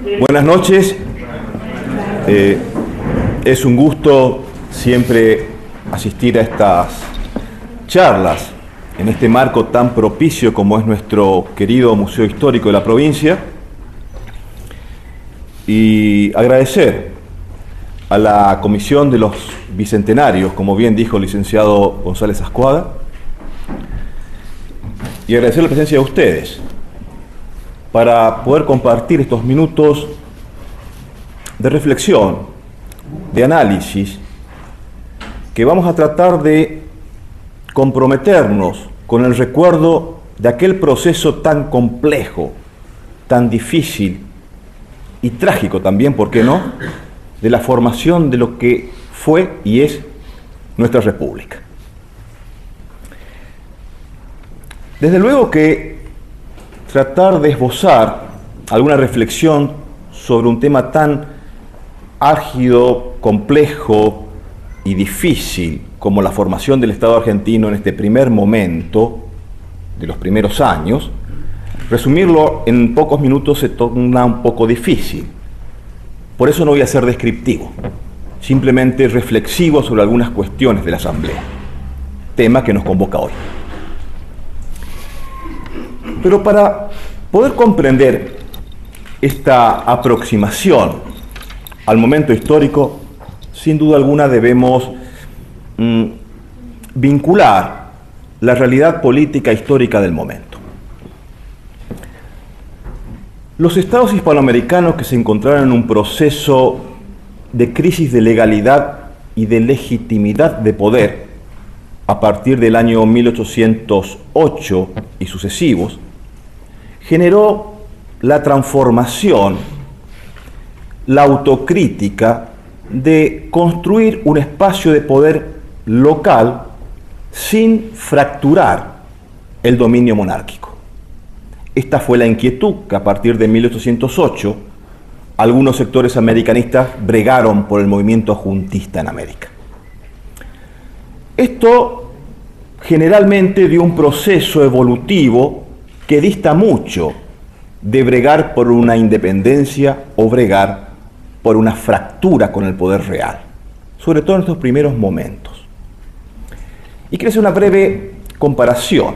Buenas noches. Es un gusto siempre asistir a estas charlas en este marco tan propicio como es nuestro querido Museo Histórico de la provincia, y agradecer a la Comisión de los Bicentenarios, como bien dijo el licenciado González Ascuada, y agradecer la presencia de ustedes para poder compartir estos minutos de reflexión, de análisis, que vamos a tratar de comprometernos con el recuerdo de aquel proceso tan complejo, tan difícil y trágico también, ¿por qué no?, de la formación de lo que fue y es nuestra República. Desde luego que tratar de esbozar alguna reflexión sobre un tema tan álgido, complejo y difícil como la formación del Estado argentino en este primer momento de los primeros años, resumirlo en pocos minutos se torna un poco difícil. Por eso no voy a ser descriptivo, simplemente reflexivo sobre algunas cuestiones de la Asamblea, tema que nos convoca hoy. Pero para poder comprender esta aproximación al momento histórico, sin duda alguna debemos vincular la realidad política histórica del momento. Los estados hispanoamericanos que se encontraron en un proceso de crisis de legalidad y de legitimidad de poder a partir del año 1808 y sucesivos, generó la transformación, la autocrítica de construir un espacio de poder local sin fracturar el dominio monárquico. Esta fue la inquietud que a partir de 1808 algunos sectores americanistas bregaron por el movimiento juntista en América. Esto generalmente dio un proceso evolutivo que dista mucho de bregar por una independencia o bregar por una fractura con el poder real, sobre todo en estos primeros momentos. Y quiero hacer una breve comparación.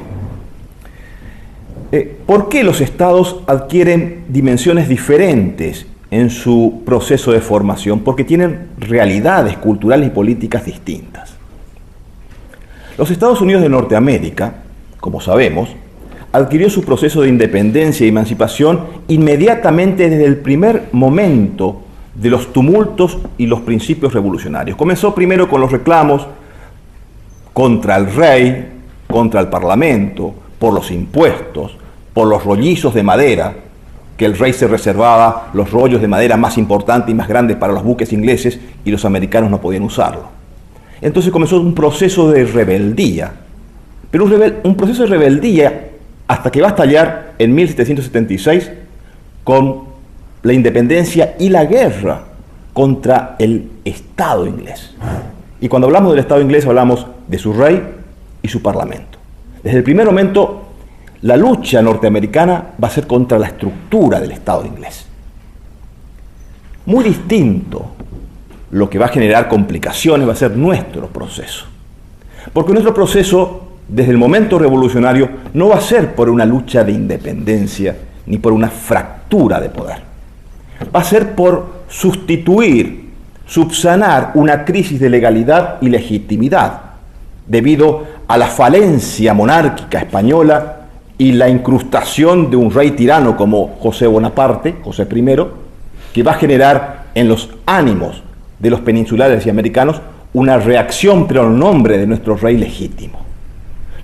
¿Por qué los estados adquieren dimensiones diferentes en su proceso de formación? Porque tienen realidades culturales y políticas distintas. Los Estados Unidos de Norteamérica, como sabemos, adquirió su proceso de independencia y emancipación inmediatamente desde el primer momento de los tumultos y los principios revolucionarios. Comenzó primero con los reclamos contra el rey, contra el parlamento, por los impuestos, por los rollizos de madera, que el rey se reservaba los rollos de madera más importantes y más grandes para los buques ingleses y los americanos no podían usarlo. Entonces comenzó un proceso de rebeldía, pero un proceso de rebeldía hasta que va a estallar en 1776 con la independencia y la guerra contra el Estado inglés. Y cuando hablamos del Estado inglés hablamos de su rey y su parlamento. Desde el primer momento, la lucha norteamericana va a ser contra la estructura del Estado inglés. Muy distinto, lo que va a generar complicaciones va a ser nuestro proceso. Porque nuestro proceso, desde el momento revolucionario, no va a ser por una lucha de independencia ni por una fractura de poder. Va a ser por sustituir, subsanar una crisis de legalidad y legitimidad debido a la falencia monárquica española y la incrustación de un rey tirano como José Bonaparte, José I, que va a generar en los ánimos de los peninsulares y americanos una reacción, pero en nombre de nuestro rey legítimo.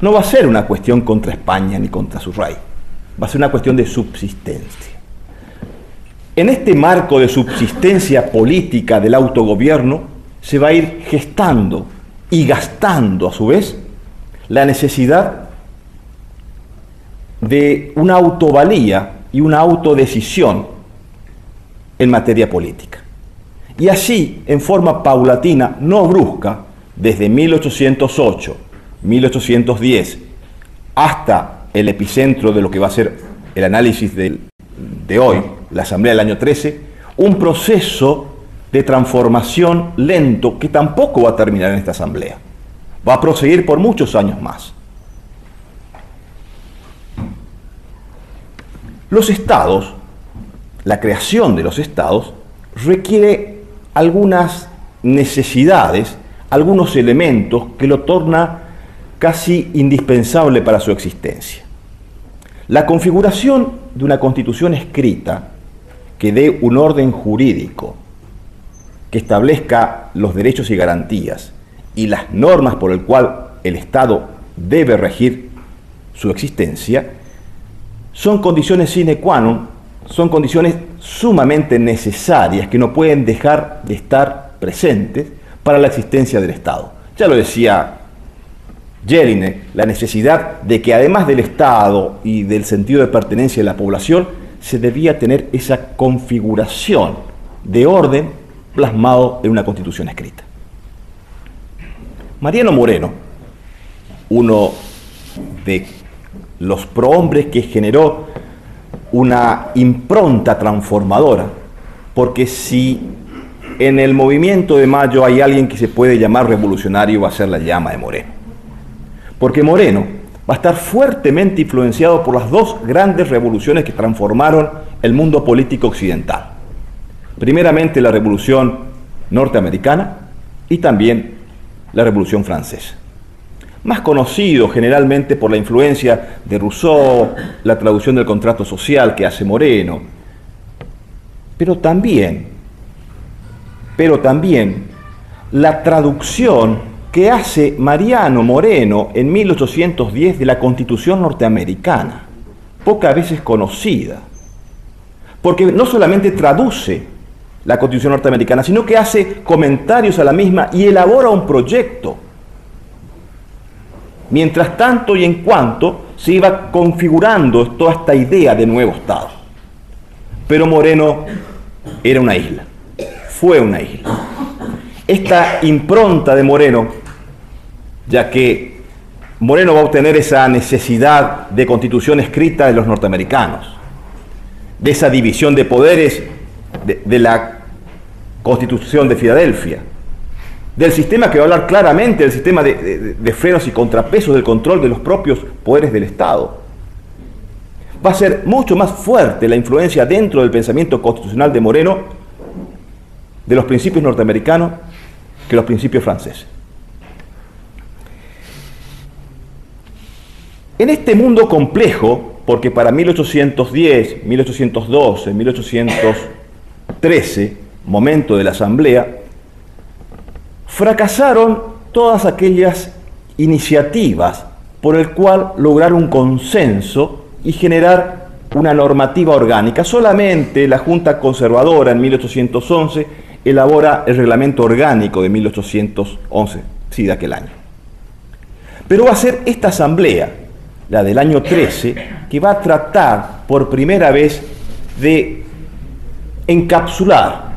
No va a ser una cuestión contra España ni contra su rey, va a ser una cuestión de subsistencia. En este marco de subsistencia política del autogobierno se va a ir gestando y gastando a su vez la necesidad de una autovalía y una autodecisión en materia política. Y así, en forma paulatina, no brusca, desde 1808, 1810, hasta el epicentro de lo que va a ser el análisis de hoy, la Asamblea del año 13, un proceso de transformación lento que tampoco va a terminar en esta Asamblea. Va a proseguir por muchos años más. Los estados, la creación de los estados, requiere algunas necesidades, algunos elementos que lo torna casi indispensable para su existencia. La configuración de una constitución escrita que dé un orden jurídico, que establezca los derechos y garantías y las normas por el cual el Estado debe regir su existencia, son condiciones sine qua non, son condiciones sumamente necesarias que no pueden dejar de estar presentes para la existencia del Estado. Ya lo decía Jelinek, la necesidad de que además del Estado y del sentido de pertenencia de la población, se debía tener esa configuración de orden plasmado en una constitución escrita. Mariano Moreno, uno de los prohombres que generó una impronta transformadora, porque si en el movimiento de Mayo hay alguien que se puede llamar revolucionario, va a ser la llama de Moreno. Porque Moreno va a estar fuertemente influenciado por las dos grandes revoluciones que transformaron el mundo político occidental. Primeramente la Revolución norteamericana y también la Revolución francesa. Más conocido generalmente por la influencia de Rousseau, la traducción del contrato social que hace Moreno, pero también la traducción que hace Mariano Moreno en 1810 de la Constitución norteamericana, pocas veces conocida, porque no solamente traduce la Constitución norteamericana, sino que hace comentarios a la misma y elabora un proyecto. Mientras tanto y en cuanto se iba configurando toda esta idea de nuevo Estado. Pero Moreno era una isla, fue una isla. Esta impronta de Moreno, ya que Moreno va a obtener esa necesidad de constitución escrita de los norteamericanos, de esa división de poderes de la Constitución de Filadelfia, del sistema que va a hablar claramente del sistema de frenos y contrapesos, del control de los propios poderes del Estado. Va a ser mucho más fuerte la influencia dentro del pensamiento constitucional de Moreno de los principios norteamericanos que los principios franceses. En este mundo complejo, porque para 1810, 1812, 1813, momento de la Asamblea, fracasaron todas aquellas iniciativas por el cual lograr un consenso y generar una normativa orgánica. Solamente la Junta Conservadora en 1811 elabora el reglamento orgánico de 1811, sí, de aquel año. Pero va a ser esta Asamblea, la del año 13, que va a tratar por primera vez de encapsular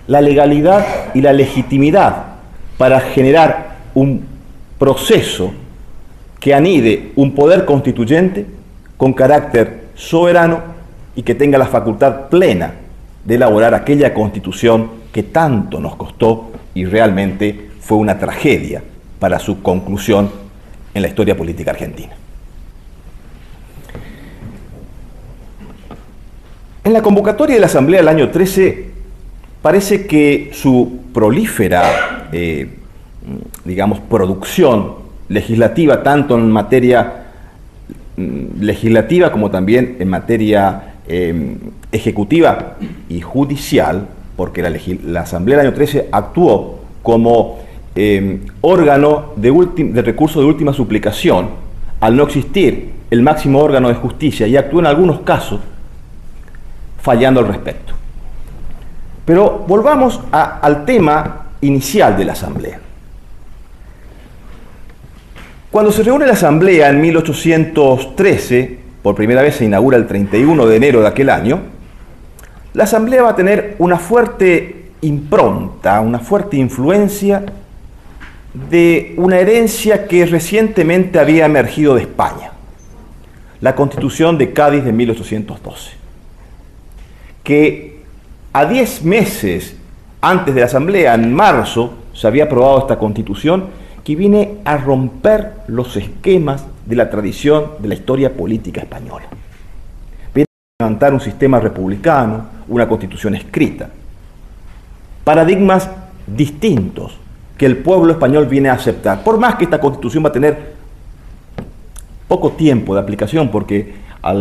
la legalidad y la legitimidad para generar un proceso que anide un poder constituyente con carácter soberano y que tenga la facultad plena de elaborar aquella constitución que tanto nos costó y realmente fue una tragedia para su conclusión en la historia política argentina. En la convocatoria de la Asamblea del año 13 parece que su prolífera, producción legislativa, tanto en materia legislativa como también en materia ejecutiva y judicial, porque la Asamblea del año 13 actuó como órgano de recurso de última suplicación, al no existir el máximo órgano de justicia, y actuó en algunos casos fallando al respecto. Pero volvamos al tema inicial de la Asamblea. Cuando se reúne la Asamblea en 1813, por primera vez se inaugura el 31 de enero de aquel año, la Asamblea va a tener una fuerte impronta, una fuerte influencia de una herencia que recientemente había emergido de España, la Constitución de Cádiz de 1812. que a 10 meses antes de la Asamblea, en marzo, se había aprobado esta Constitución que viene a romper los esquemas de la tradición de la historia política española. Viene a levantar un sistema republicano, una Constitución escrita, paradigmas distintos que el pueblo español viene a aceptar. Por más que esta Constitución va a tener poco tiempo de aplicación, porque a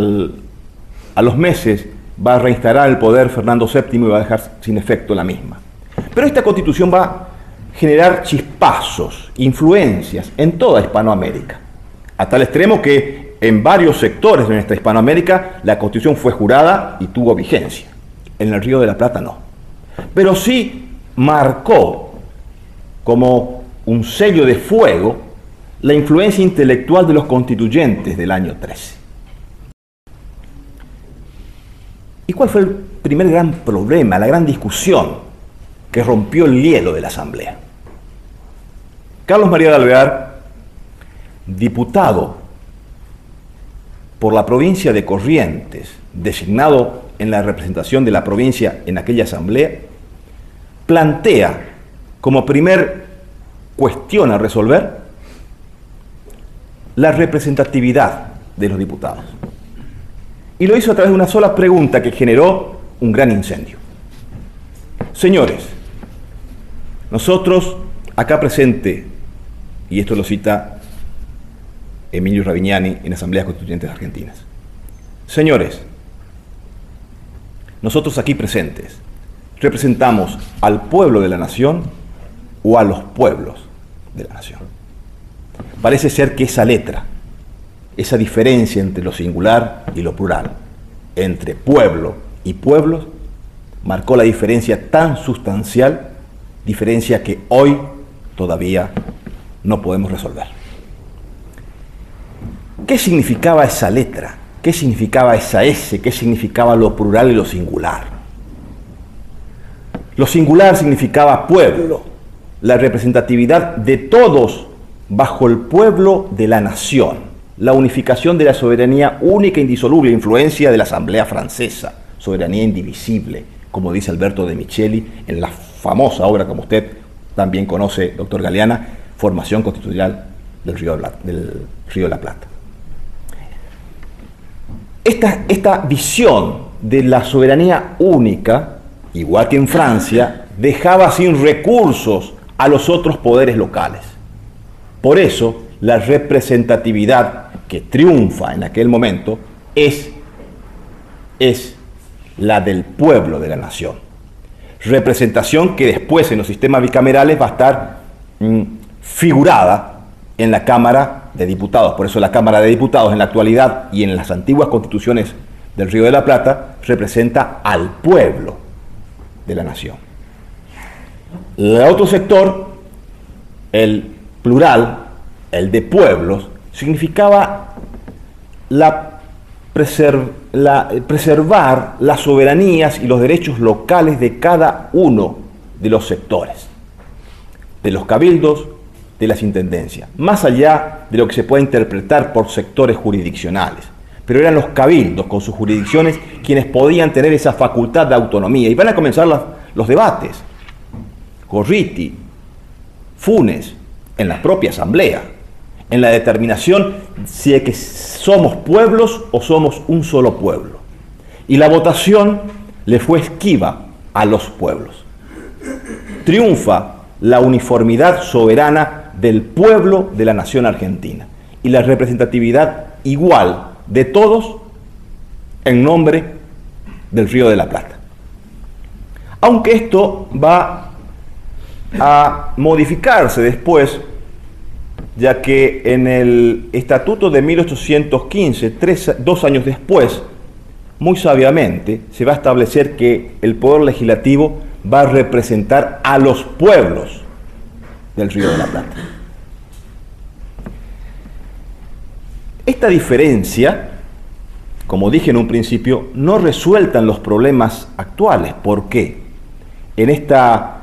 los meses va a reinstalar el poder Fernando VII y va a dejar sin efecto la misma. Pero esta Constitución va a generar chispazos, influencias en toda Hispanoamérica, a tal extremo que en varios sectores de nuestra Hispanoamérica la Constitución fue jurada y tuvo vigencia. En el Río de la Plata no. Pero sí marcó como un sello de fuego la influencia intelectual de los constituyentes del año 13. ¿Y cuál fue el primer gran problema, la gran discusión que rompió el hielo de la Asamblea? Carlos María de Alvear, diputado por la provincia de Corrientes, designado en la representación de la provincia en aquella Asamblea, plantea como primer cuestión a resolver la representatividad de los diputados. Y lo hizo a través de una sola pregunta que generó un gran incendio. Señores, nosotros acá presente, y esto lo cita Emilio Ravignani en Asambleas Constituyentes Argentinas. Señores, nosotros aquí presentes, ¿representamos al pueblo de la nación o a los pueblos de la nación? Parece ser que esa letra, esa diferencia entre lo singular y lo plural, entre pueblo y pueblos, marcó la diferencia tan sustancial, diferencia que hoy todavía no podemos resolver. ¿Qué significaba esa letra? ¿Qué significaba esa S? ¿Qué significaba lo plural y lo singular? Lo singular significaba pueblo, la representatividad de todos bajo el pueblo de la nación, la unificación de la soberanía única e indisoluble, influencia de la Asamblea Francesa, soberanía indivisible, como dice Alberto de Micheli en la famosa obra, como usted también conoce, doctor Galeana, Formación Constitucional del Río de la Plata. Esta visión de la soberanía única, igual que en Francia, dejaba sin recursos a los otros poderes locales. Por eso, la representatividad que triunfa en aquel momento es la del pueblo de la nación. Representación que después en los sistemas bicamerales va a estar figurada en la Cámara de Diputados. Por eso la Cámara de Diputados en la actualidad y en las antiguas constituciones del Río de la Plata representa al pueblo de la nación. El otro sector, el plural, el de pueblos, significaba preservar las soberanías y los derechos locales de cada uno de los sectores, de los cabildos, de las intendencias, más allá de lo que se puede interpretar por sectores jurisdiccionales. Pero eran los cabildos con sus jurisdicciones quienes podían tener esa facultad de autonomía. Y van a comenzar los debates. Gorriti, Funes, en la propia asamblea, en la determinación si es que somos pueblos o somos un solo pueblo. Y la votación le fue esquiva a los pueblos. Triunfa la uniformidad soberana del pueblo de la nación argentina y la representatividad igual de todos en nombre del Río de la Plata. Aunque esto va a modificarse después, ya que en el Estatuto de 1815, 2 años después, muy sabiamente, se va a establecer que el Poder Legislativo va a representar a los pueblos del Río de la Plata. Esta diferencia, como dije en un principio, no resueltan los problemas actuales. ¿Por qué? En esta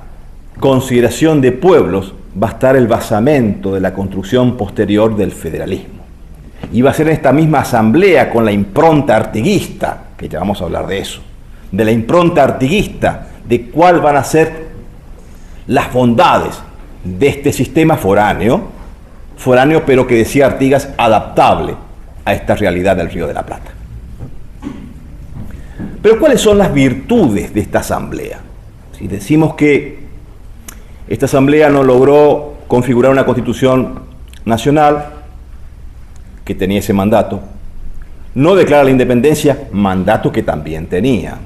consideración de pueblos va a estar el basamento de la construcción posterior del federalismo. Y va a ser en esta misma asamblea con la impronta artiguista, que ya vamos a hablar de eso, de la impronta artiguista de cuáles van a ser las bondades de este sistema foráneo pero que decía Artigas adaptable a esta realidad del Río de la Plata. Pero ¿cuáles son las virtudes de esta asamblea? Si decimos que esta asamblea no logró configurar una constitución nacional que tenía ese mandato, no declara la independencia, mandato que también tenía.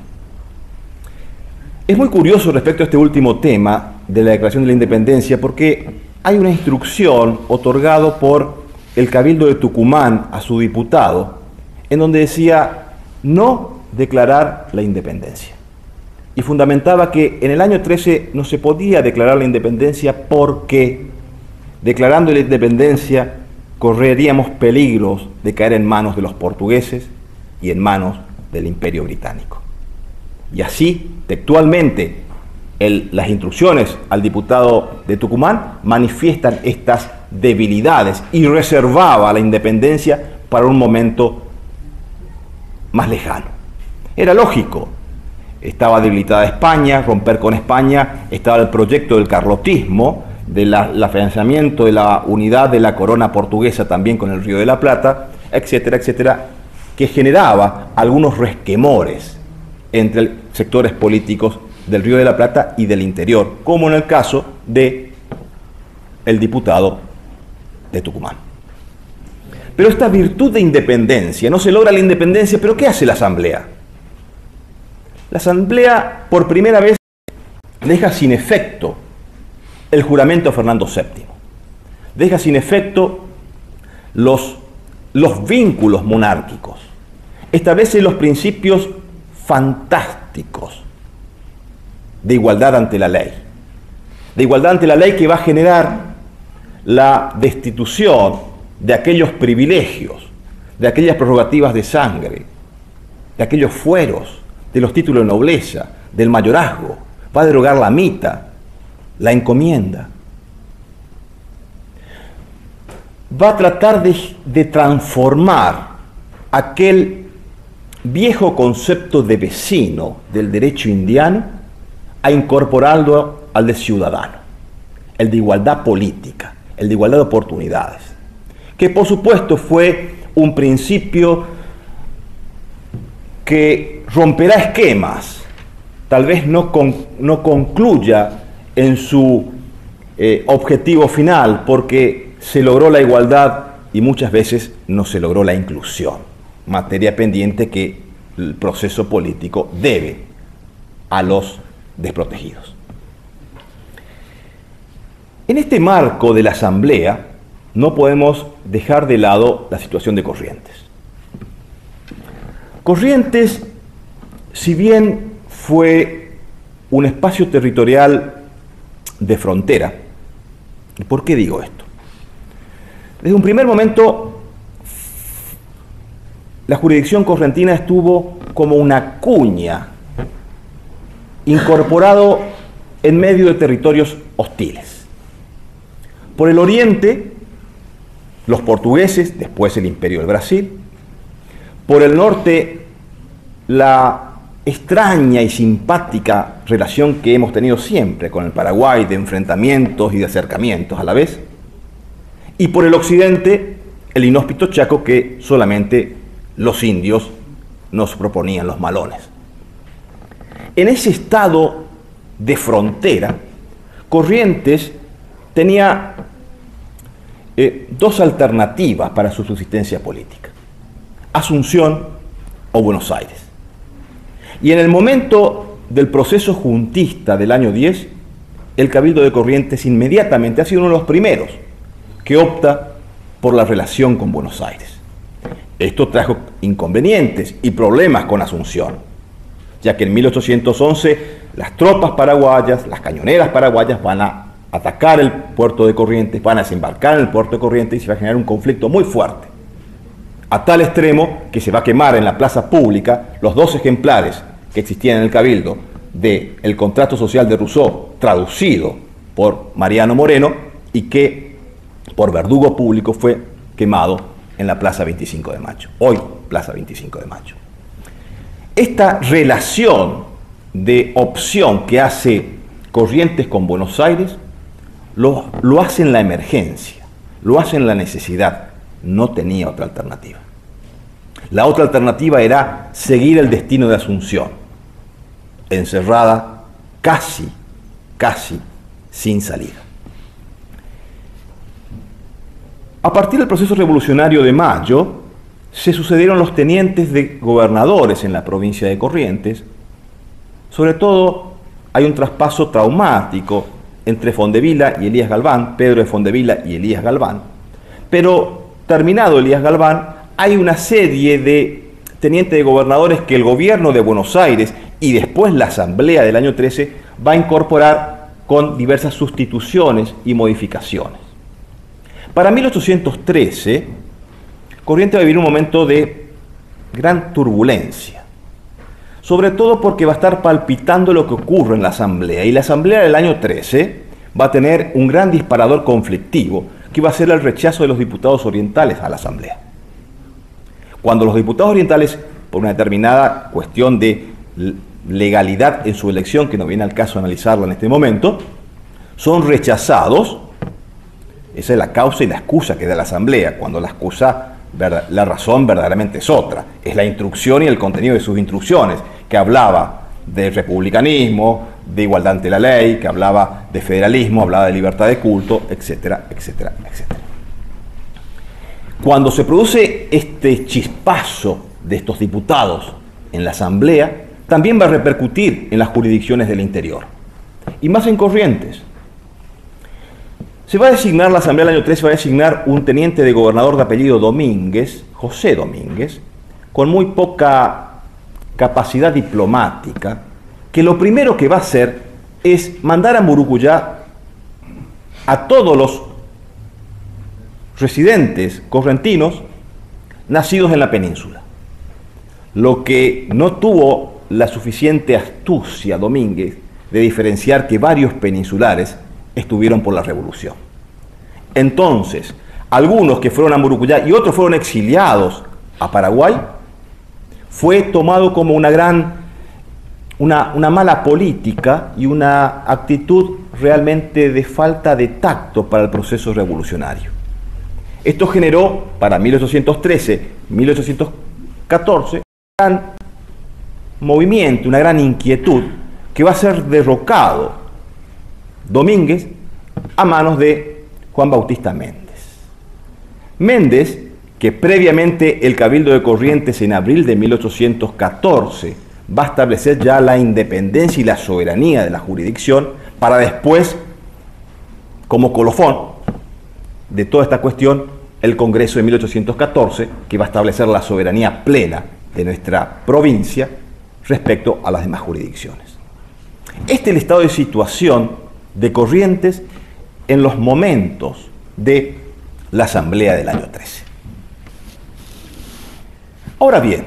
Es muy curioso respecto a este último tema de la declaración de la independencia porque hay una instrucción otorgada por el Cabildo de Tucumán a su diputado en donde decía no declarar la independencia. Y fundamentaba que en el año 13 no se podía declarar la independencia porque declarando la independencia correríamos peligros de caer en manos de los portugueses y en manos del Imperio Británico. Y así, textualmente, las instrucciones al diputado de Tucumán manifiestan estas debilidades y reservaba la independencia para un momento más lejano. Era lógico, estaba debilitada España, romper con España, estaba el proyecto del carlotismo, del afianzamiento de la unidad de la corona portuguesa también con el Río de la Plata, etcétera, etcétera, que generaba algunos resquemores entre sectores políticos del Río de la Plata y del interior, como en el caso de el diputado de Tucumán. Pero esta virtud de independencia, no se logra la independencia, pero ¿qué hace la Asamblea? La Asamblea por primera vez deja sin efecto el juramento a Fernando VII, deja sin efecto los vínculos monárquicos, establece los principios fantásticos de igualdad ante la ley, que va a generar la destitución de aquellos privilegios, de aquellas prerrogativas de sangre, de aquellos fueros, de los títulos de nobleza, del mayorazgo, va a derogar la mita, la encomienda. Va a tratar de transformar aquel viejo concepto de vecino del derecho indiano a incorporarlo al de ciudadano, el de igualdad política, el de igualdad de oportunidades, que por supuesto fue un principio que romperá esquemas, tal vez no concluya en su objetivo final, porque se logró la igualdad y muchas veces no se logró la inclusión, materia pendiente que el proceso político debe a los desprotegidos. En este marco de la Asamblea no podemos dejar de lado la situación de Corrientes. Corrientes, si bien fue un espacio territorial de frontera, ¿y por qué digo esto? Desde un primer momento, la jurisdicción correntina estuvo como una cuña incorporado en medio de territorios hostiles. Por el oriente, los portugueses, después el Imperio del Brasil. Por el norte, la extraña y simpática relación que hemos tenido siempre con el Paraguay, de enfrentamientos y de acercamientos a la vez. Y por el occidente, el inhóspito Chaco, que solamente los indios nos proponían, los malones. En ese estado de frontera, Corrientes tenía dos alternativas para su subsistencia política: Asunción o Buenos Aires. Y en el momento del proceso juntista del año 10, el Cabildo de Corrientes inmediatamente ha sido uno de los primeros que opta por la relación con Buenos Aires. Esto trajo inconvenientes y problemas con Asunción, ya que en 1811 las tropas paraguayas, las cañoneras paraguayas van a atacar el puerto de Corrientes, van a desembarcar en el puerto de Corrientes y se va a generar un conflicto muy fuerte, a tal extremo que se va a quemar en la plaza pública los 2 ejemplares que existían en el Cabildo del contrato social de Rousseau, traducido por Mariano Moreno, y que por verdugo público fue quemado en la Plaza 25 de Mayo, hoy Plaza 25 de Mayo. Esta relación de opción que hace Corrientes con Buenos Aires lo hace en la emergencia, lo hace en la necesidad. No tenía otra alternativa. La otra alternativa era seguir el destino de Asunción, encerrada casi sin salida. A partir del proceso revolucionario de mayo, se sucedieron los tenientes de gobernadores en la provincia de Corrientes. Sobre todo, hay un traspaso traumático entre Fondevila y Elías Galván, Pedro de Fondevila y Elías Galván. Pero, terminado Elías Galván, hay una serie de tenientes de gobernadores que el gobierno de Buenos Aires y después la Asamblea del año 13 va a incorporar con diversas sustituciones y modificaciones. Para 1813, Corrientes va a vivir un momento de gran turbulencia, sobre todo porque va a estar palpitando lo que ocurre en la Asamblea, y la Asamblea del año 13 va a tener un gran disparador conflictivo, que va a ser el rechazo de los diputados orientales a la Asamblea. Cuando los diputados orientales, por una determinada cuestión de legalidad en su elección, que no viene al caso analizarla en este momento, son rechazados, esa es la causa y la excusa que da la Asamblea, cuando la excusa, la razón verdaderamente es otra, es la instrucción y el contenido de sus instrucciones, que hablaba de republicanismo, de igualdad ante la ley, que hablaba de federalismo, hablaba de libertad de culto, etcétera, etcétera, etcétera. Cuando se produce este chispazo de estos diputados en la Asamblea, también va a repercutir en las jurisdicciones del interior, y más en Corrientes. Se va a designar, la Asamblea del año 13 va a designar un teniente de gobernador de apellido Domínguez, José Domínguez, con muy poca capacidad diplomática, que lo primero que va a hacer es mandar a Murucuyá a todos los residentes correntinos nacidos en la península. Lo que no tuvo la suficiente astucia Domínguez de diferenciar que varios peninsulares estuvieron por la revolución. Entonces, algunos que fueron a Murucuyá y otros fueron exiliados a Paraguay, fue tomado como una mala política y una actitud realmente de falta de tacto para el proceso revolucionario. Esto generó para 1813-1814 un gran movimiento, una gran inquietud, que va a ser derrocado Domínguez a manos de Juan Bautista Méndez. Méndez, que previamente el Cabildo de Corrientes en abril de 1814 va a establecer ya la independencia y la soberanía de la jurisdicción, para después, como colofón de toda esta cuestión, el Congreso de 1814, que va a establecer la soberanía plena de nuestra provincia respecto a las demás jurisdicciones. Este es el estado de situación de Corrientes en los momentos de la Asamblea del año 13. Ahora bien,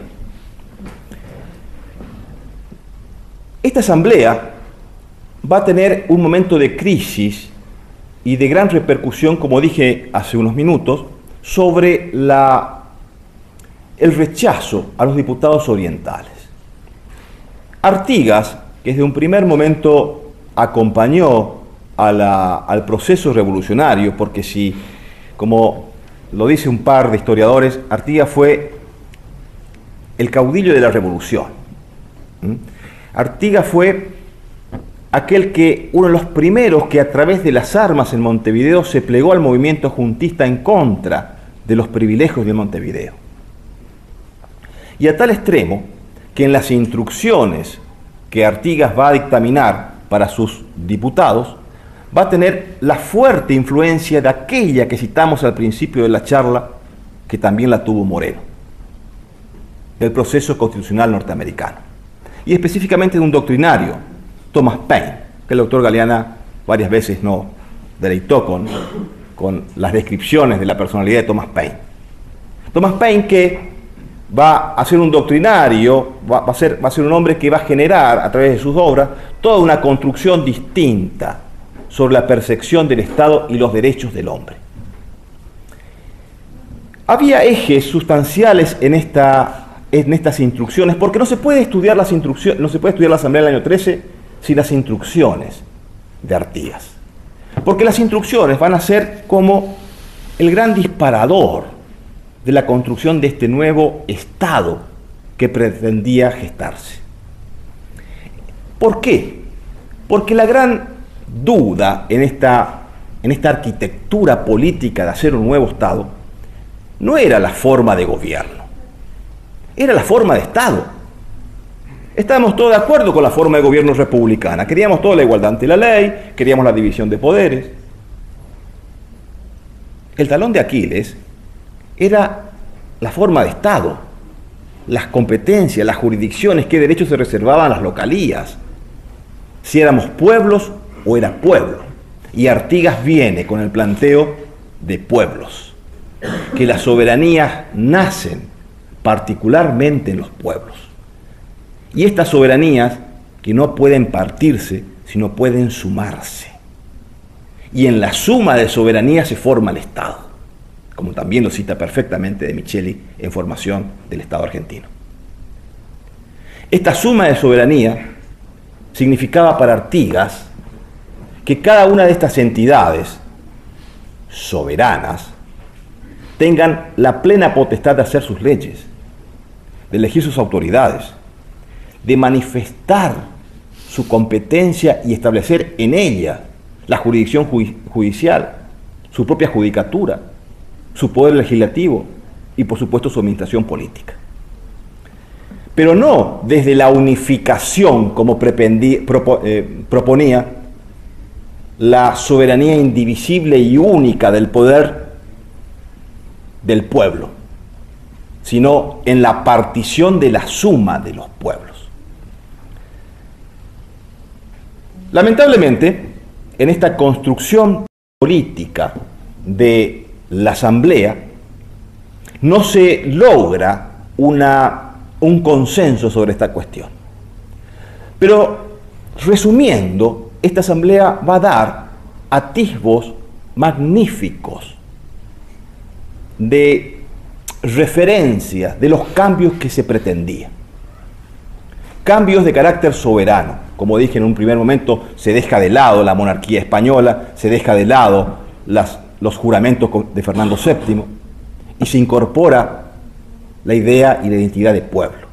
esta Asamblea va a tener un momento de crisis y de gran repercusión, como dije hace unos minutos, sobre el rechazo a los diputados orientales. Artigas, que desde un primer momento acompañó al proceso revolucionario, porque si, como lo dice un par de historiadores, Artigas fue el caudillo de la revolución. Artigas fue uno de los primeros que a través de las armas en Montevideo se plegó al movimiento juntista en contra de los privilegios de Montevideo. Y a tal extremo que en las instrucciones que Artigas va a dictaminar para sus diputados, va a tener la fuerte influencia de aquella que citamos al principio de la charla, que también la tuvo Moreno, del proceso constitucional norteamericano, y específicamente de un doctrinario, Thomas Paine, que el doctor Galeana varias veces nos deleitó con las descripciones de la personalidad de Thomas Paine. Thomas Paine, que va a ser un doctrinario, va a ser un hombre que va a generar a través de sus obras toda una construcción distinta sobre la percepción del Estado y los derechos del hombre. Había ejes sustanciales en esta en estas instrucciones, porque no se puede estudiar las instrucciones, no se puede estudiar la Asamblea del año 13 sin las instrucciones de Artigas. Porque las instrucciones van a ser como el gran disparador de la construcción de este nuevo Estado que pretendía gestarse. ¿Por qué? Porque la gran duda en esta arquitectura política de hacer un nuevo Estado no era la forma de gobierno, era la forma de Estado. Estábamos todos de acuerdo con la forma de gobierno republicana, queríamos toda la igualdad ante la ley, queríamos la división de poderes. El talón de Aquiles era la forma de Estado, las competencias, las jurisdicciones, qué derechos se reservaban las localías, si éramos pueblos o era pueblo. Y Artigas viene con el planteo de pueblos, que las soberanías nacen particularmente en los pueblos. Y estas soberanías que no pueden partirse, sino pueden sumarse. Y en la suma de soberanías se forma el Estado, como también lo cita perfectamente de Micheli en Formación del Estado argentino. Esta suma de soberanía significaba para Artigas que cada una de estas entidades soberanas tengan la plena potestad de hacer sus leyes, de elegir sus autoridades, de manifestar su competencia y establecer en ella la jurisdicción judicial, su propia judicatura, su poder legislativo y por supuesto su administración política. Pero no desde la unificación como proponía la soberanía indivisible y única del poder del pueblo, sino en la partición de la suma de los pueblos. Lamentablemente, en esta construcción política de la Asamblea, no se logra un consenso sobre esta cuestión. Pero, resumiendo, esta Asamblea va a dar atisbos magníficos de referencias de los cambios que se pretendían. Cambios de carácter soberano. Como dije en un primer momento, se deja de lado la monarquía española, se deja de lado los juramentos de Fernando VII y se incorpora la idea y la identidad de pueblo.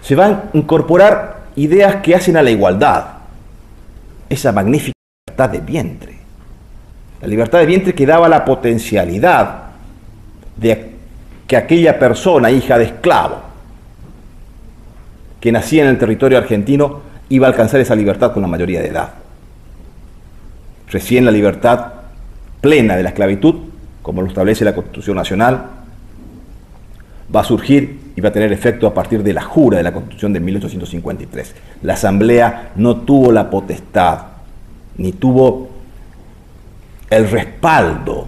Se van a incorporar ideas que hacen a la igualdad, esa magnífica libertad de vientre. La libertad de vientre que daba la potencialidad de que aquella persona, hija de esclavo, que nacía en el territorio argentino, iba a alcanzar esa libertad con la mayoría de edad. Recién la libertad plena de la esclavitud, como lo establece la Constitución Nacional, va a surgir y va a tener efecto a partir de la jura de la Constitución de 1853. La Asamblea no tuvo la potestad, ni tuvo el respaldo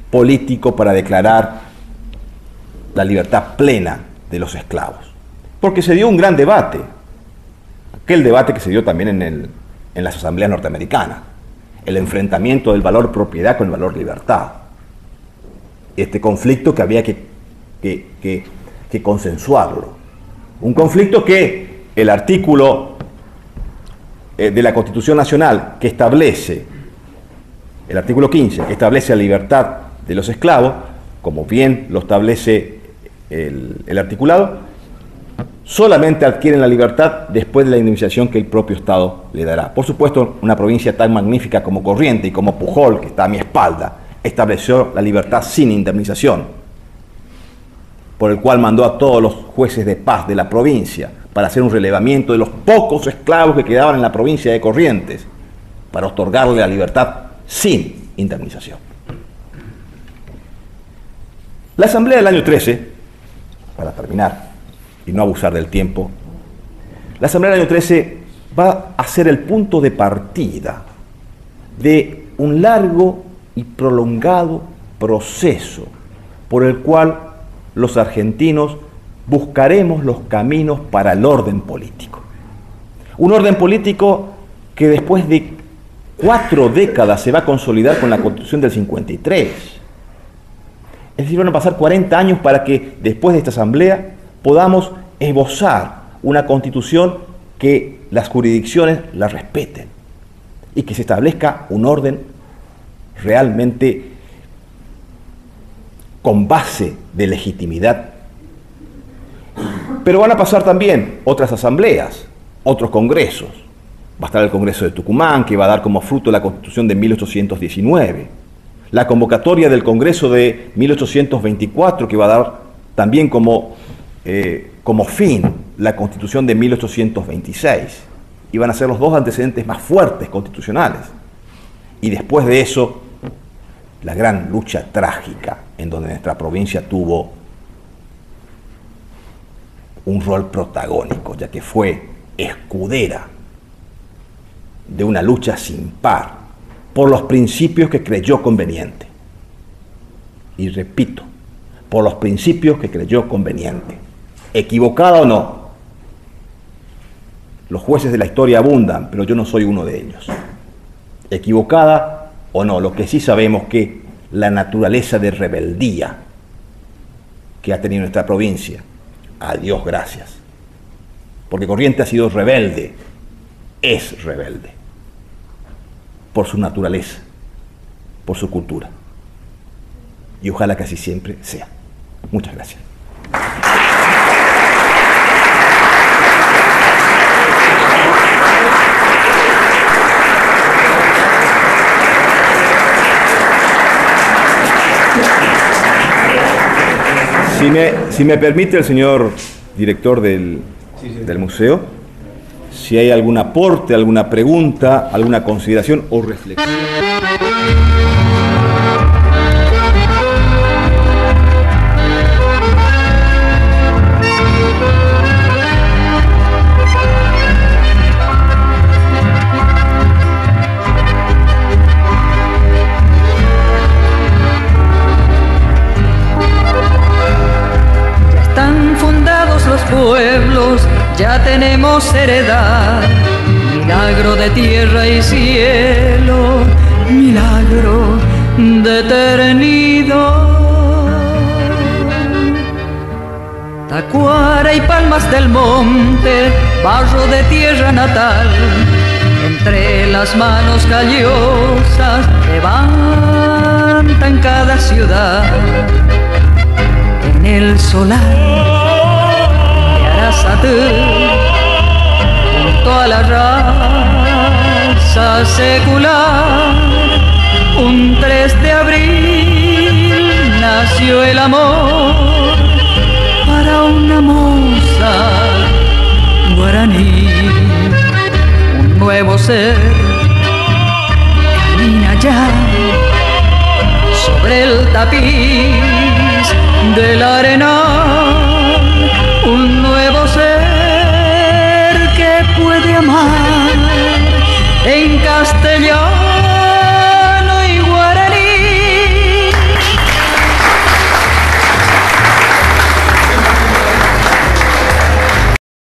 político para declarar la libertad plena de los esclavos. Porque se dio un gran debate, aquel debate que se dio también en las asambleas norteamericanas, el enfrentamiento del valor propiedad con el valor libertad. Este conflicto que había que consensuarlo. Un conflicto que el artículo de la Constitución Nacional que establece, el artículo 15, que establece la libertad de los esclavos, como bien lo establece el articulado, solamente adquieren la libertad después de la indemnización que el propio Estado le dará. Por supuesto, una provincia tan magnífica como Corrientes y como Pujol, que está a mi espalda, estableció la libertad sin indemnización, por el cual mandó a todos los jueces de paz de la provincia para hacer un relevamiento de los pocos esclavos que quedaban en la provincia de Corrientes, para otorgarle la libertad sin indemnización. La Asamblea del año 13, para terminar y no abusar del tiempo, la Asamblea del año 13 va a ser el punto de partida de un largo y prolongado proceso por el cual los argentinos buscaremos los caminos para el orden político. Un orden político que después de 4 décadas se va a consolidar con la Constitución del 53. Es decir, van a pasar 40 años para que después de esta Asamblea podamos esbozar una constitución que las jurisdicciones la respeten y que se establezca un orden realmente con base de legitimidad. Pero van a pasar también otras asambleas, otros congresos. Va a estar el Congreso de Tucumán, que va a dar como fruto la Constitución de 1819. La convocatoria del Congreso de 1824, que va a dar también como fin la Constitución de 1826. Y van a ser los dos antecedentes más fuertes constitucionales. Y después de eso, la gran lucha trágica en donde nuestra provincia tuvo un rol protagónico, ya que fue escudera de una lucha sin par por los principios que creyó conveniente. Y repito, por los principios que creyó conveniente. ¿Equivocada o no? Los jueces de la historia abundan, pero yo no soy uno de ellos. ¿Equivocada o no? Lo que sí sabemos que la naturaleza de rebeldía que ha tenido nuestra provincia, a Dios gracias, porque Corrientes ha sido rebelde, es rebelde, por su naturaleza, por su cultura. Y ojalá que así siempre sea. Muchas gracias. Si me permite el señor director del museo, si hay algún aporte, alguna pregunta, alguna consideración o reflexión. Pueblos ya tenemos heredad, milagro de tierra y cielo, milagro de eternidad. Tacuara y palmas del monte, barro de tierra natal, entre las manos callosas levantan cada ciudad. En el solar junto a la raza secular, un 3 de abril nació el amor para una moza guaraní. Un nuevo ser camina ya sobre el tapiz del arenal, un nuevo ser que puede amar en castellano